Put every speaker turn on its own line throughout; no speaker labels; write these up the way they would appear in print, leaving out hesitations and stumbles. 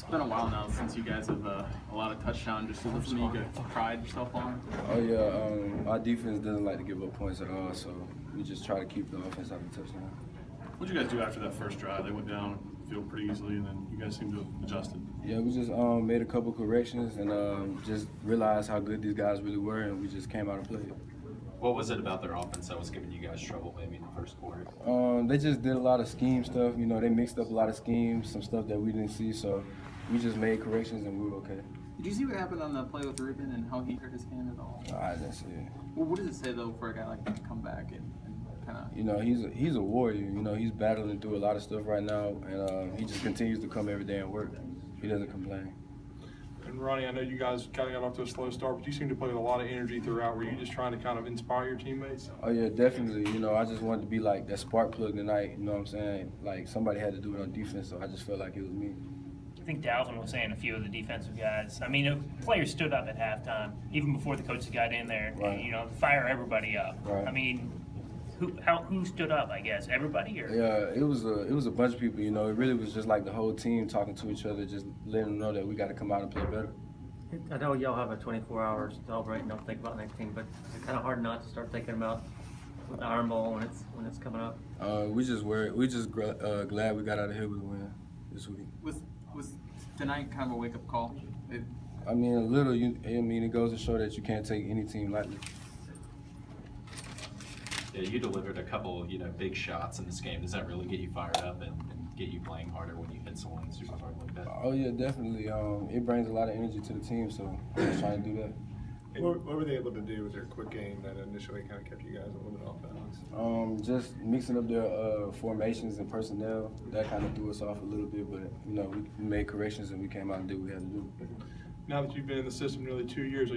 been a while now since you guys have a lot of touchdowns. Just something you could pride yourself on?
Oh yeah, our defense doesn't like to give up points at all, so we just try to keep the offense out of touchdown.
What did you guys do after that first drive? They went down the field pretty easily, and then you guys seemed to have adjusted.
Yeah, we just made a couple corrections and just realized how good these guys really were, and we just came out and played.
What was it about their offense that was giving you guys trouble maybe in the first quarter?
They just did a lot of scheme stuff. You know, they mixed up a lot of schemes, some stuff that we didn't see, so we just made corrections and we were okay.
Did you see what happened on the play with Ruben and how he hurt his hand at all?
I didn't see it.
Well, what does it say, though, for a guy like that to come back and kind of...
You know, he's a warrior. You know, he's battling through a lot of stuff right now, and he just continues to come every day and work. He doesn't complain.
And Ronnie, I know you guys kind of got off to a slow start, but you seem to play with a lot of energy throughout. Were you just trying to kind of inspire your teammates?
Oh yeah, definitely. You know, I just wanted to be like that spark plug tonight. You know what I'm saying? Like somebody had to do it on defense, so I just felt like it was me.
I think Dalvin was saying a few of the defensive guys. I mean, players stood up at halftime, even before the coaches got in there.
Right.
You know, fire everybody up.
Right.
I mean, who stood up? I guess everybody. Or?
Yeah, it was a bunch of people. You know, it really was just like the whole team talking to each other, just letting them know that we got to come out and play better.
I know y'all have a 24 hours to celebrate and don't think about the next team, but it's kind of hard not to start thinking about the Iron Bowl when it's coming up.
We just glad we got out of here with a win this week.
Was tonight kind of a wake-up call?
I mean, a little. It goes to show that you can't take any team lightly.
Yeah, you delivered a couple, big shots in this game. Does that really get you fired up and get you playing harder when you hit someone super hard like that?
Oh yeah, definitely. It brings a lot of energy to the team, so I'm just trying to do that.
What were they able to do with their quick game that initially kind of kept you guys a little bit off balance?
Just mixing up their formations and personnel, that kind of threw us off a little bit, but we made corrections and we came out and did what we had to do.
Now that you've been in the system nearly 2 years,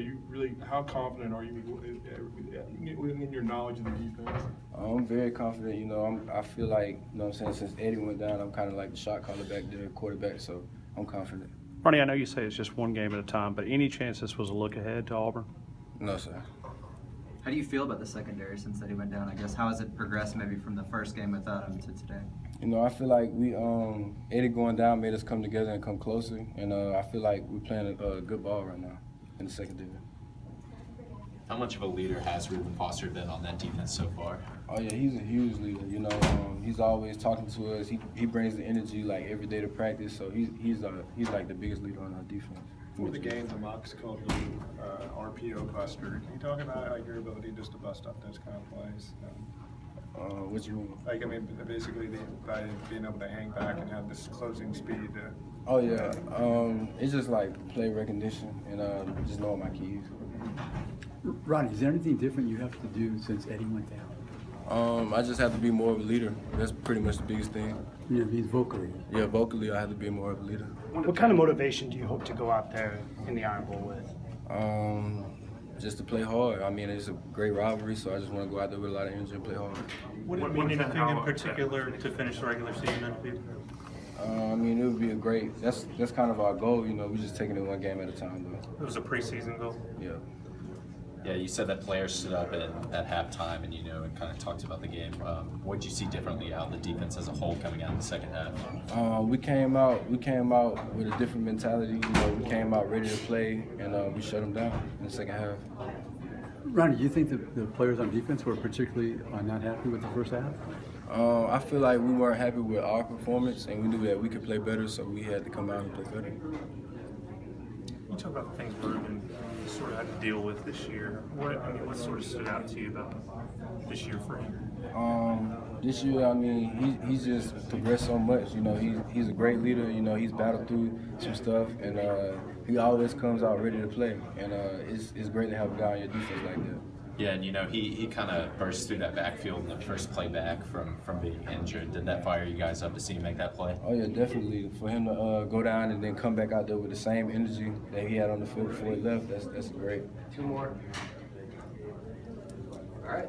how confident are you in your knowledge of the defense?
I'm very confident. I feel like, since Eddie went down, I'm kind of like the shot caller back there, quarterback, so I'm confident.
Ronnie, I know you say it's just one game at a time, but any chance this was a look ahead to Auburn?
No, sir.
How do you feel about the secondary since Eddie went down? I guess how has it progressed maybe from the first game without him to today?
I feel like Eddie going down made us come together and come closer, and I feel like we're playing a good ball right now in the secondary.
How much of a leader has Reuben Foster been on that defense so far?
Oh yeah, he's a huge leader. He's always talking to us. He brings the energy like every day to practice. So he's like the biggest leader on our defense.
Before the game, the Mocs called you RPO buster. Can you talk about your ability just to bust up those kind of plays?
What you mean?
Like, I mean, basically by being able to hang back and have this closing speed.
Oh yeah, it's just like play recognition and just knowing my keys.
Ronnie, is there anything different you have to do since Eddie went down?
I just have to be more of a leader. That's pretty much the biggest thing.
Yeah, means vocally.
Yeah, vocally, I have to be more of a leader.
What kind of motivation do you hope to go out there in the Iron Bowl with?
Just to play hard. I mean, it's a great rivalry, so I just want to go out there with a lot of energy and play hard.
Would it mean anything in particular to finish the regular season undefeated?
I mean, it would be a great. That's kind of our goal. We're just taking it one game at a time, though.
It was a preseason goal.
Yeah.
Yeah, you said that players stood up at halftime and and kind of talked about the game. What did you see differently out of the defense as a whole coming out in the second half?
We came out with a different mentality. We came out ready to play, and we shut them down in the second half.
Ronnie, do you think the players on defense were particularly not happy with the first half?
I feel like we weren't happy with our performance, and we knew that we could play better, so we had to come out and play better.
You talk about the things Reuben sort of had to deal with this year. What sort of stood out to you about this year for him?
This year, he's just progressed so much. He's a great leader. He's battled through some stuff, and he always comes out ready to play. And it's great to have a guy on your defense like that.
Yeah, and he kind of burst through that backfield in the first play back from being injured. Did that fire you guys up to see him make that play?
Oh yeah, definitely. For him to go down and then come back out there with the same energy that he had on the field before he left, that's great.
Two more. All right.